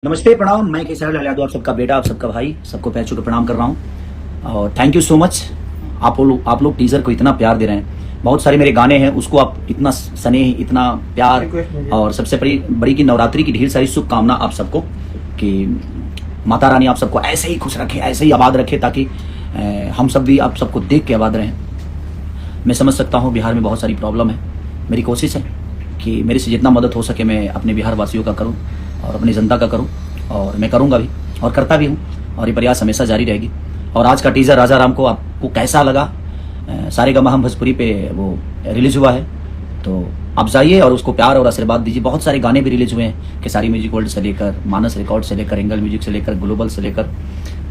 नमस्ते, प्रणाम। मैं केसर लाल यादव, आप सबका बेटा, आप सबका भाई, सबको पैर छू के प्रणाम कर रहा हूँ। और थैंक यू सो मच। आप लोग टीजर को इतना प्यार दे रहे हैं। बहुत सारे मेरे गाने हैं, उसको आप इतना स्नेह, इतना प्यार, और सबसे बड़ी की नवरात्रि की ढेर सारी शुभकामना आप सबको, कि माता रानी आप सबको ऐसे ही खुश रखे, ऐसे ही आबाद रखे, ताकि हम सब भी आप सबको देख के आबाद रहें। मैं समझ सकता हूँ बिहार में बहुत सारी प्रॉब्लम है। मेरी कोशिश है कि मेरे से जितना मदद हो सके मैं अपने बिहार वासियों का करूं और अपनी जनता का करूं, और मैं करूंगा भी और करता भी हूं, और ये प्रयास हमेशा जारी रहेगी। और आज का टीजर राजा राम को आपको कैसा लगा? सारेगामा हम भोजपुरी पे वो रिलीज हुआ है, तो आप जाइए और उसको प्यार और आशीर्वाद दीजिए। बहुत सारे गाने भी रिलीज हुए हैं, केसारी म्यूजिक वर्ल्ड से लेकर, मानस रिकॉर्ड से लेकर, एंगल म्यूजिक से लेकर, ग्लोबल से लेकर,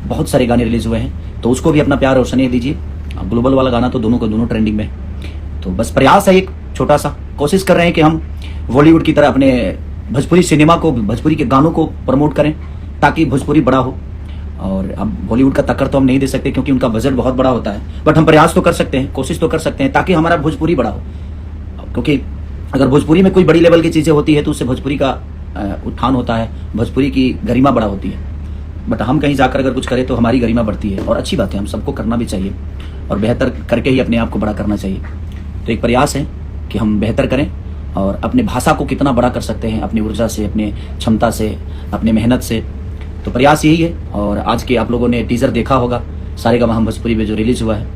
बहुत सारे गाने रिलीज हुए हैं, तो उसको भी अपना प्यार और स्नेह दीजिए। ग्लोबल वाला गाना तो दोनों को दोनों ट्रेंडिंग में। तो बस प्रयास है, एक छोटा सा कोशिश कर रहे हैं कि हम बॉलीवुड की तरह अपने भोजपुरी सिनेमा को, भोजपुरी के गानों को प्रमोट करें, ताकि भोजपुरी बड़ा हो। और अब बॉलीवुड का टक्कर तो हम नहीं दे सकते, क्योंकि उनका बजट बहुत बड़ा होता है, बट हम प्रयास तो कर सकते हैं, कोशिश तो कर सकते हैं, ताकि हमारा भोजपुरी बड़ा हो। क्योंकि अगर भोजपुरी में कोई बड़ी लेवल की चीज़ें होती है तो उससे भोजपुरी का उत्थान होता है, भोजपुरी की गरिमा बड़ा होती है। बट हम कहीं जाकर अगर कुछ करें तो हमारी गरिमा बढ़ती है, और अच्छी बात है, हम सबको करना भी चाहिए, और बेहतर करके ही अपने आप को बड़ा करना चाहिए। तो एक प्रयास है कि हम बेहतर करें, और अपने भाषा को कितना बड़ा कर सकते हैं, अपनी ऊर्जा से, अपने क्षमता से, अपने मेहनत से। तो प्रयास यही है। और आज के आप लोगों ने टीजर देखा होगा सारेगामा हम भोजपुरी में जो रिलीज हुआ है,